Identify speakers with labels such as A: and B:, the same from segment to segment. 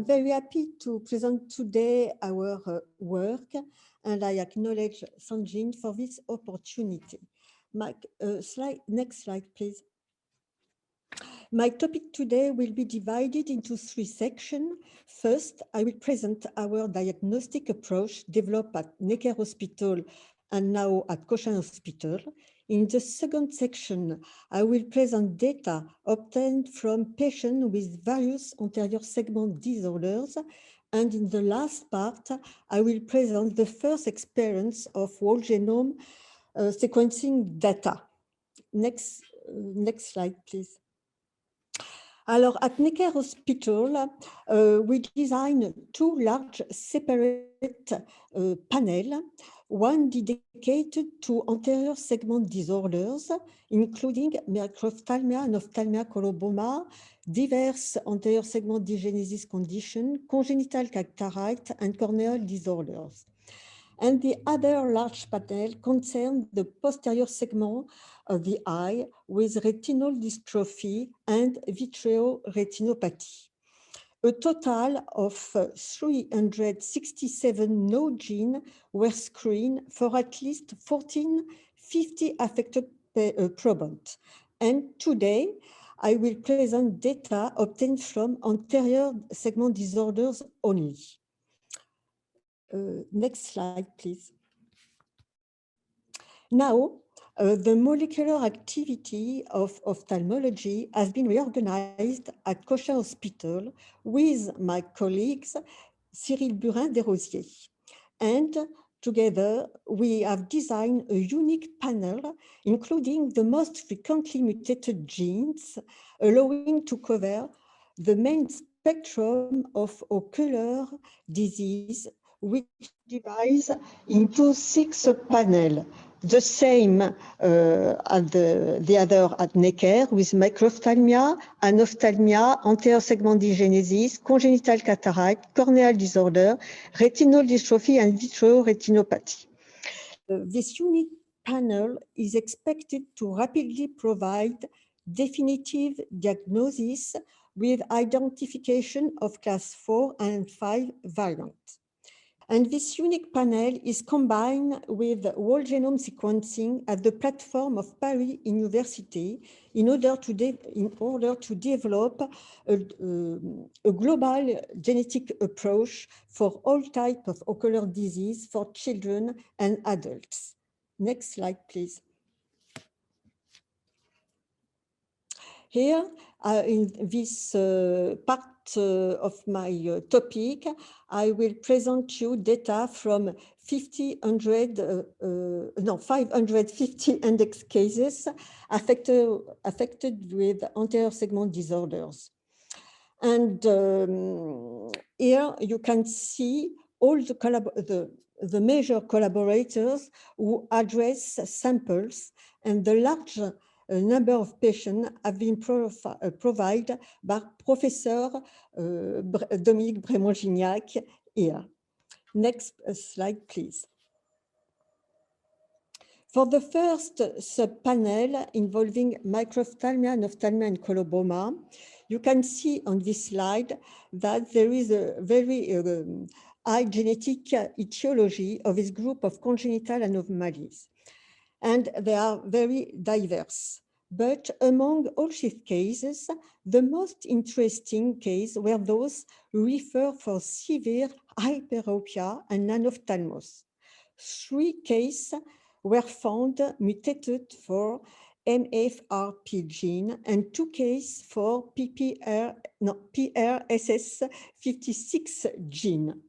A: very happy to present today our work, and I acknowledge Sanjin for this opportunity. Next slide, please. My topic today will be divided into 3 sections. First, I will present our diagnostic approach developed at Necker Hospital and now at Cochin Hospital. In the second section, I will present data obtained from patients with various anterior segment disorders. And in the last part, I will present the first experience of whole genome sequencing data. Next slide, please. Alors, at Necker Hospital, we designed 2 large separate panels, one dedicated to anterior segment disorders, including microphthalmia and ophthalmia coloboma, diverse anterior segment dysgenesis conditions, congenital cataract, and corneal disorders. And the other large panel concerns the posterior segment of the eye with retinal dystrophy and vitreoretinopathy. A total of 367 no genes were screened for at least 1,450 affected probes. And today, I will present data obtained from anterior segment disorders only. Next slide, please. Now, the molecular activity of ophthalmology has been reorganized at Cochin Hospital with my colleagues, Cyril Burin-Desrosiers. And together, we have designed a unique panel, including the most frequently mutated genes, allowing to cover the main spectrum of ocular disease, which divides into 6 panels. The same as the other at Necker with microphthalmia, anophthalmia, anterior segment dysgenesis, congenital cataract, corneal disorder, retinal dystrophy, and vitreoretinopathy. This unique panel is expected to rapidly provide definitive diagnosis with identification of class 4 and 5 variants. And this unique panel is combined with whole genome sequencing at the platform of Paris University in order to develop a global genetic approach for all types of ocular disease for children and adults. Next slide, please. Here, in this part of my topic, I will present you data from 550 index cases affected with anterior segment disorders. And here you can see all the major collaborators who address samples, and the large number of patients have been provided by Professor Dominique Brémond-Gignac here. Next slide, please. For the first sub-panel involving microphthalmia, anophthalmia, and coloboma, you can see on this slide that there is a very high genetic etiology of this group of congenital anomalies. And they are very diverse. But among all these cases, the most interesting cases were those who refer for severe hyperopia and anophthalmos. 3 cases were found mutated for MFRP gene and 2 cases for PRSS56 gene.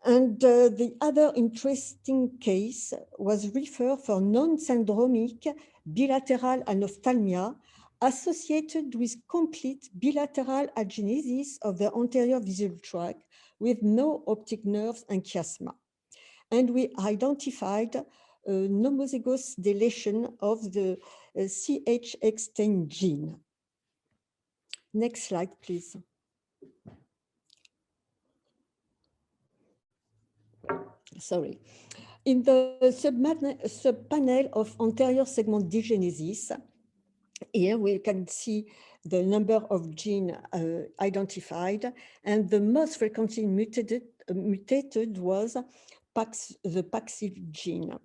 A: And the other interesting case was referred for non-syndromic bilateral anophthalmia associated with complete bilateral agenesis of the anterior visual tract with no optic nerves and chiasma. And we identified a homozygous deletion of the CHX10 gene. Next slide, please. Sorry. In the subpanel of anterior segment dysgenesis, Here we can see the number of genes identified, and the most frequently mutated was the PAX gene.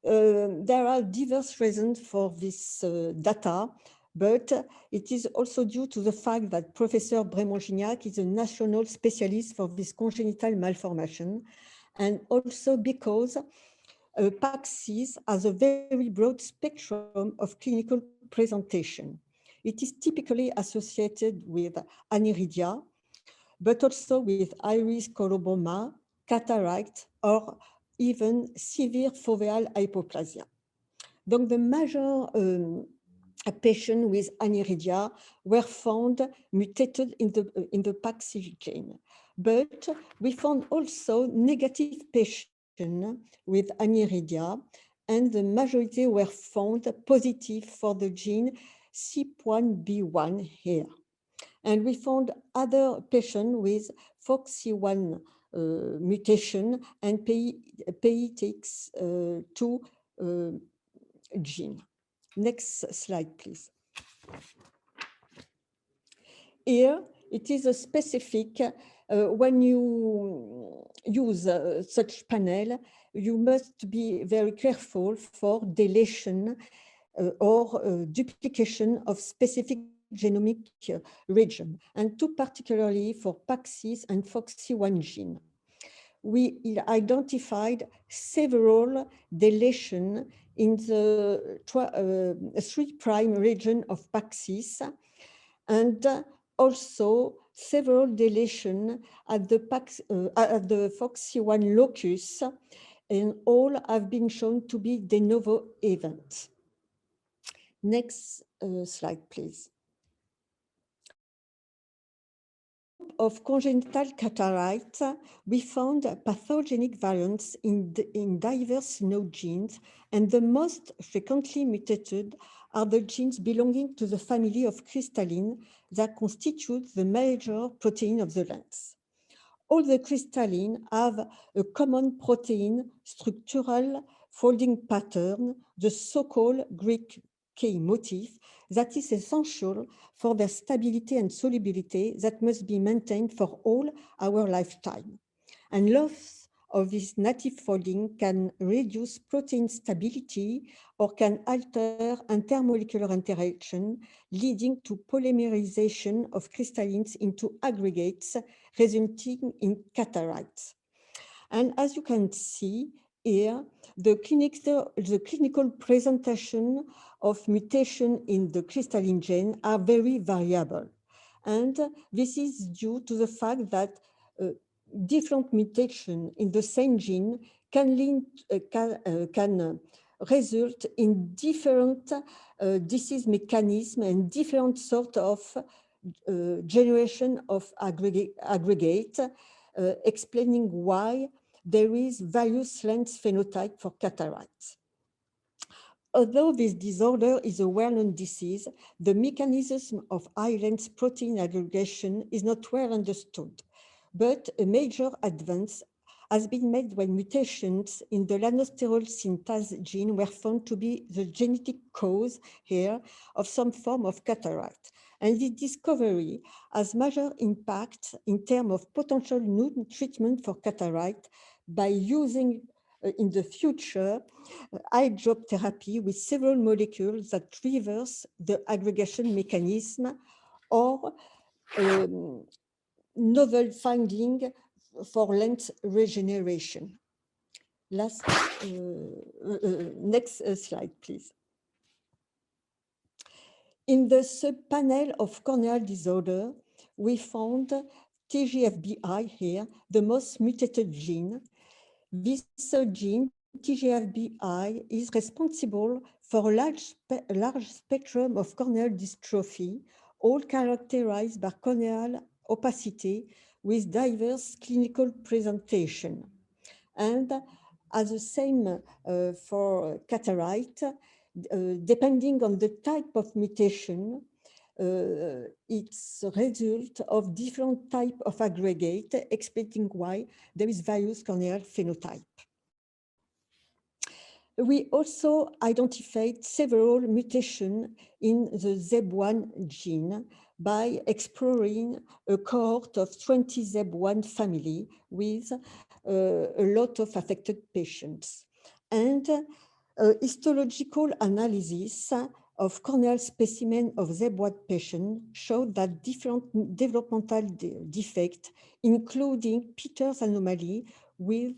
A: There are diverse reasons for this data, but it is also due to the fact that Professor Brémond-Gignac is a national specialist for this congenital malformation, and also because PAX has a very broad spectrum of clinical presentation. It is typically associated with aniridia, but also with iris coloboma, cataract, or even severe foveal hypoplasia. Donc, the major patients with aniridia were found mutated in the PAX gene. But we found also negative patients with aniridia, and the majority were found positive for the gene CYP1B1 here. And we found other patients with FOXC1 mutation and PITX2 gene. Next slide, please. Here, it is a specific, when you use such panel, you must be very careful for deletion or duplication of specific genomic region, and too particularly for PAX and FOXC1 gene. We identified several deletions in the 3' region of PAX, and also several deletions at the FOXC1 locus, and all have been shown to be de novo events. Next slide, please. Of congenital cataract, we found pathogenic variants in diverse node genes, and the most frequently mutated are the genes belonging to the family of crystalline that constitute the major protein of the lens. All the crystalline have a common protein structural folding pattern, the so-called Greek K motif, that is essential for their stability and solubility that must be maintained for all our lifetime. And loss of this native folding can reduce protein stability or can alter intermolecular interaction, leading to polymerization of crystallines into aggregates, resulting in cataracts. And as you can see here, the clinical presentation of mutation in the crystalline gene are very variable. And this is due to the fact that different mutation in the same gene can result in different disease mechanism and different sort of generation of aggregate, explaining why there is various lens phenotype for cataracts. Although this disorder is a well-known disease, the mechanism of eye lens protein aggregation is not well understood. But a major advance has been made when mutations in the lanosterol synthase gene were found to be the genetic cause here of some form of cataract. And this discovery has major impact in terms of potential new treatment for cataract by using in the future eye drop therapy with several molecules that reverse the aggregation mechanism, or novel finding for lens regeneration. Next slide, please. In the subpanel of corneal disorder, we found TGFBI here, the most mutated gene. This gene, TGFBI, is responsible for a large spectrum of corneal dystrophy, all characterized by corneal opacity with diverse clinical presentation. And as the same for cataract, depending on the type of mutation, it's a result of different type of aggregate, explaining why there is various corneal phenotype. We also identified several mutations in the ZEB1 gene by exploring a cohort of 20 ZEB1 family with a lot of affected patients. And histological analysis of corneal specimen of ZEB1 patients showed that different developmental defects, including Peters anomaly, with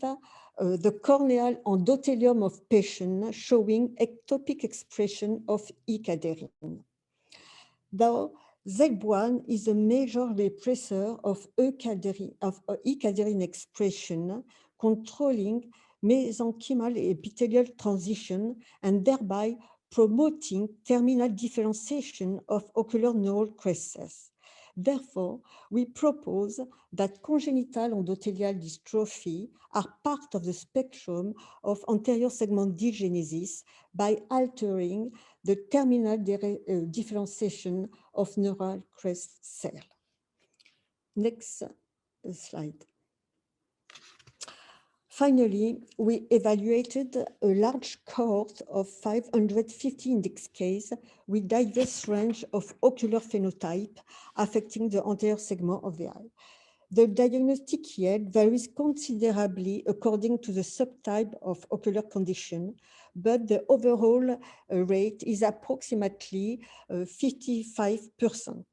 A: the corneal endothelium of patients showing ectopic expression of E-cadherin. Though ZEB1 is a major repressor of E-cadherin expression, controlling mesenchymal epithelial transition and thereby promoting terminal differentiation of ocular neural crescents. Therefore, we propose that congenital endothelial dystrophy are part of the spectrum of anterior segment degenesis by altering the terminal differentiation of neural crest cell. Next slide. Finally, we evaluated a large cohort of 550 index cases with diverse range of ocular phenotype affecting the anterior segment of the eye. The diagnostic yield varies considerably according to the subtype of ocular condition, but the overall rate is approximately 55%.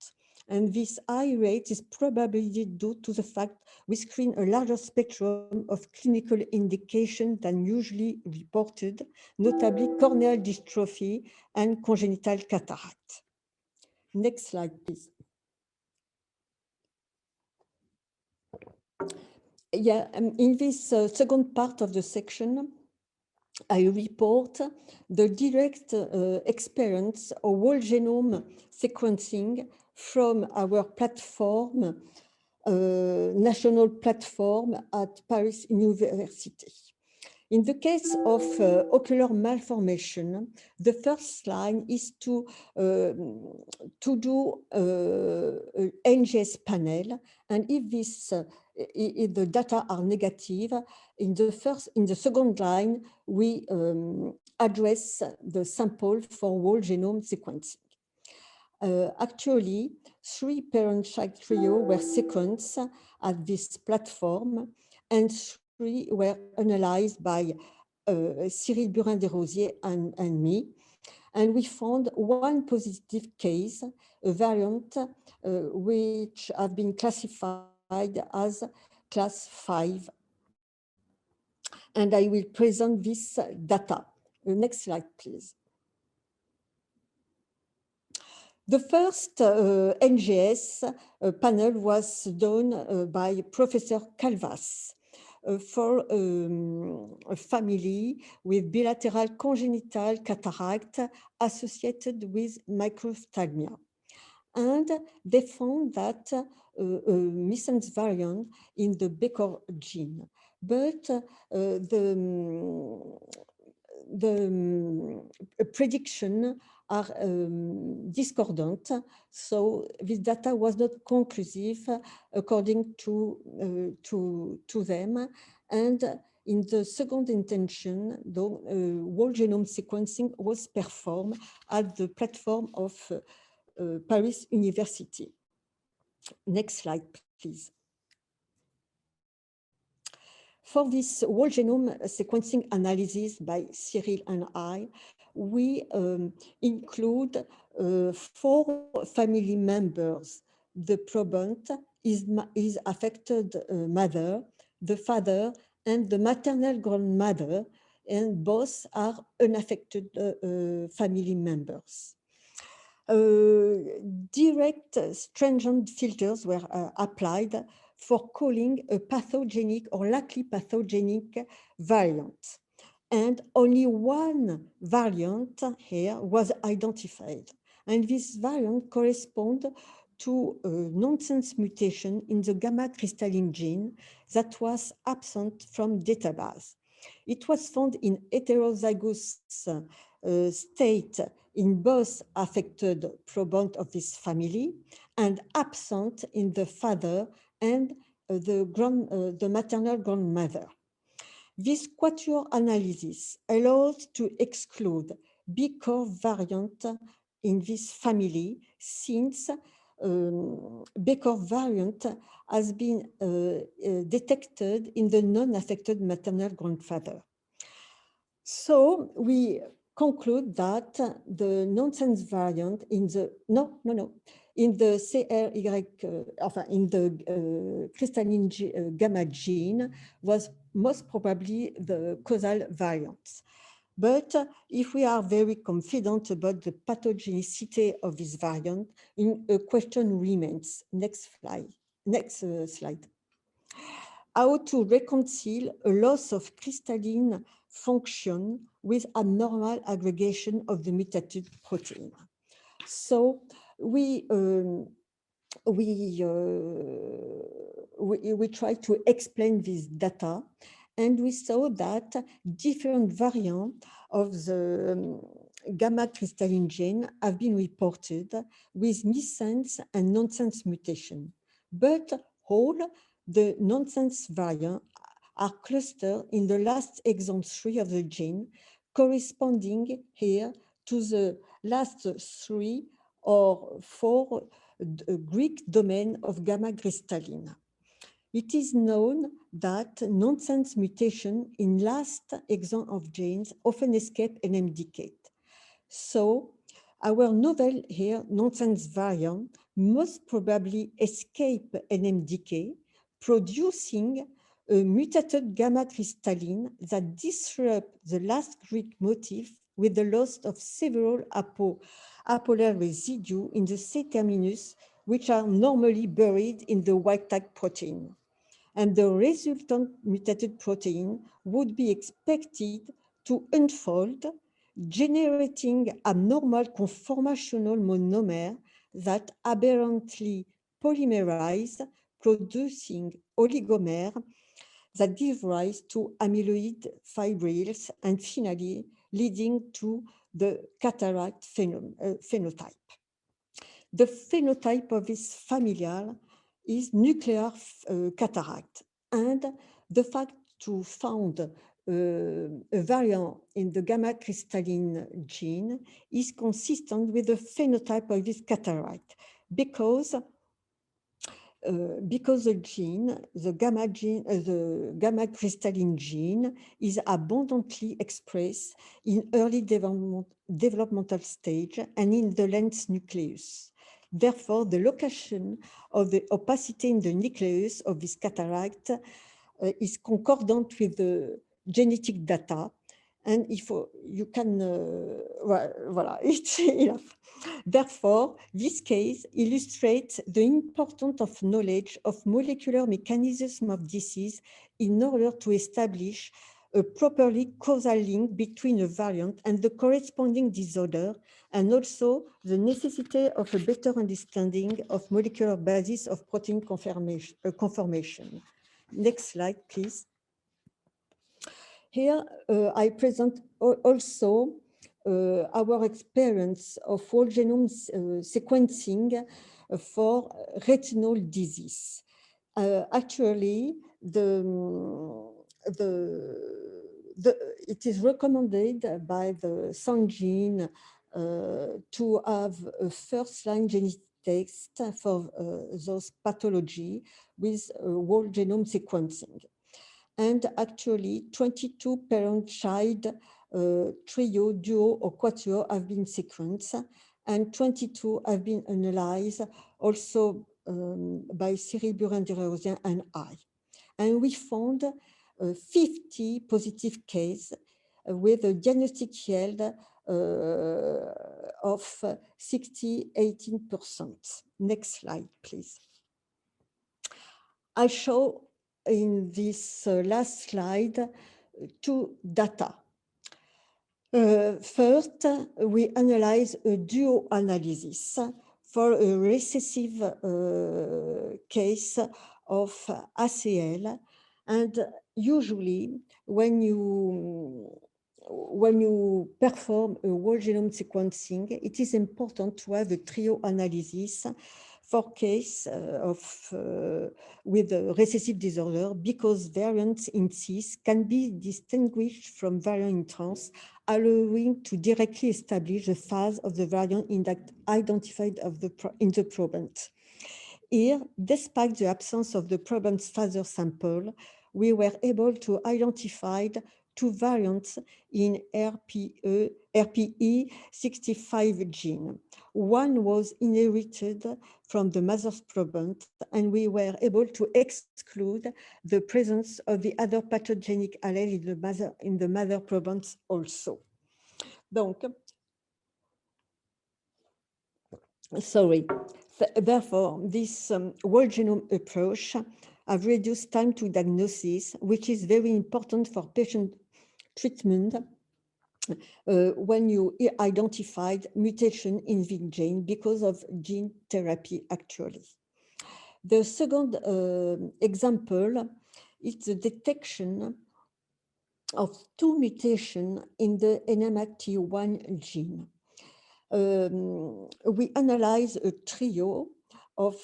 A: And this high rate is probably due to the fact we screen a larger spectrum of clinical indication than usually reported, notably corneal dystrophy and congenital cataract. Next slide, please. Yeah, in this second part of the section, I report the direct experience of whole genome sequencing from our platform, national platform at Paris University. In the case of ocular malformation, the first line is to do NGS panel, and if the data are negative, in the second line, we address the sample for whole genome sequencing. Actually, 3 parent-child trio were sequenced at this platform, and 3 were analyzed by Cyril Burin-Desrosiers and me. And we found 1 positive case, a variant which have been classified as class 5. And I will present this data. Next slide, please. The first NGS panel was done by Professor Calvas for a family with bilateral congenital cataract associated with microphthalmia. And they found that a missense variant in the Becker gene, but the prediction are discordant, so this data was not conclusive according to them. And in the second intention, the whole genome sequencing was performed at the platform of Paris University. Next slide, please. For this whole genome sequencing analysis by Cyril and I, we include 4 family members. The proband is affected mother, the father, and the maternal grandmother, and both are unaffected family members. Direct stringent filters were applied for calling a pathogenic or likely pathogenic variant. And only 1 variant here was identified. And this variant corresponds to a nonsense mutation in the gamma crystalline gene that was absent from database. It was found in heterozygous state in both affected proband of this family and absent in the father and the maternal grandmother. This quatuor analysis allows to exclude B core variant in this family since B core variant has been detected in the non-affected maternal grandfather. So we conclude that the nonsense variant in the in the CRY, in the crystalline gamma gene was most probably the causal variant. But if we are very confident about the pathogenicity of this variant, a question remains. Next slide. Next slide. How to reconcile a loss of crystalline function with abnormal aggregation of the mutated protein. So we try to explain this data, and we saw that different variants of the gamma crystalline gene have been reported with missense and nonsense mutation, but all the nonsense variants are clustered in the last exon 3 of the gene, corresponding here to the last 3 or 4 Greek domain of gamma crystalline. It is known that nonsense mutation in last exon of genes often escape NMDK. So our novel here, nonsense variant, most probably escape NMDK, producing a mutated gamma crystalline that disrupts the last Greek motif with the loss of several apolar residues in the C-terminus, which are normally buried in the white-type protein. And the resultant mutated protein would be expected to unfold, generating abnormal conformational monomer that aberrantly polymerize, producing oligomer that give rise to amyloid fibrils and finally leading to the cataract phenotype. The phenotype of this familial is nuclear cataract, and the fact to found a variant in the gamma crystalline gene is consistent with the phenotype of this cataract because the gene, the gamma crystalline gene, is abundantly expressed in early developmental stage and in the lens nucleus. Therefore, the location of the opacity in the nucleus of this cataract is concordant with the genetic data. And if you can, voilà, it's enough. Therefore, this case illustrates the importance of knowledge of molecular mechanism of disease in order to establish a properly causal link between a variant and the corresponding disorder, and also the necessity of a better understanding of molecular basis of protein conformation. Next slide, please. Here, I present also our experience of whole genome sequencing for retinal disease. Actually, it is recommended by the Sangene to have a first-line genetic test for those pathology with whole genome sequencing. And actually 22 parent-child trio, duo, or quatuor have been sequenced, and 22 have been analyzed also by Cyril Burin-Derozien and I. And we found 50 positive cases with a diagnostic yield of 18%. Next slide, please. I show in this last slide two data. First, we analyze a duo analysis for a recessive case of ACL. And usually when you when you perform a whole genome sequencing, it is important to have a trio analysis for case with a recessive disorder, because variants in cis can be distinguished from variant in trans, allowing to directly establish the phase of the variant identified in the proband. Here, despite the absence of the proband's father sample, we were able to identify two variants in RPE65 gene. One was inherited from the mother's proband, and we were able to exclude the presence of the other pathogenic allele in the mother proband also. Donc, sorry. Therefore, this whole genome approach have reduced time to diagnosis, which is very important for patient treatment when you identified mutation in the gene because of gene therapy, actually. The second example is the detection of two mutations in the NMRT1 gene. We analyze a trio of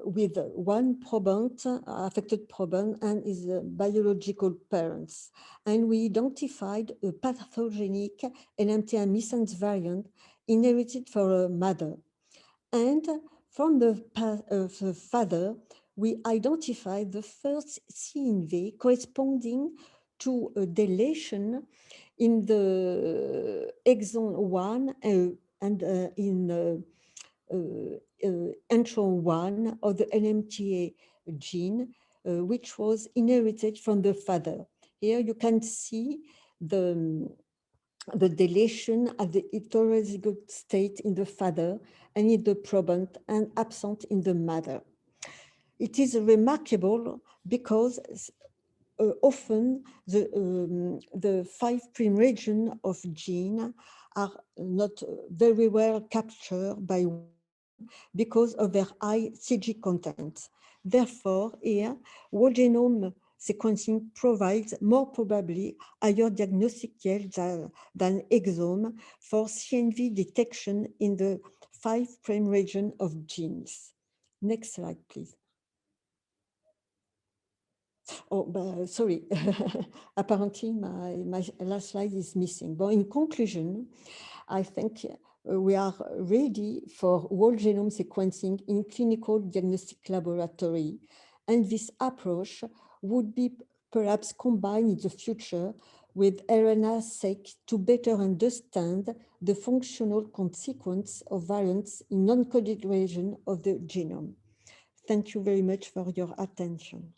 A: with one proband, affected proband, and his biological parents, and we identified a pathogenic NMT1 missense variant inherited from a mother, and from the father we identified the first CNV corresponding to a deletion in the exon 1 and in intron 1 of the NMTA gene, which was inherited from the father. Here you can see the deletion at the heterozygote state in the father and in the proband, and absent in the mother. It is remarkable because often the 5' region of gene are not very well captured by because of their high CG content. Therefore, here, whole genome sequencing provides more probably higher diagnostic yield than exome for CNV detection in the 5' region of genes. Next slide, please. Oh, sorry. Apparently, my last slide is missing. But in conclusion, I think we are ready for whole genome sequencing in clinical diagnostic laboratory. And this approach would be perhaps combined in the future with RNA-seq to better understand the functional consequence of variants in non-coded region of the genome. Thank you very much for your attention.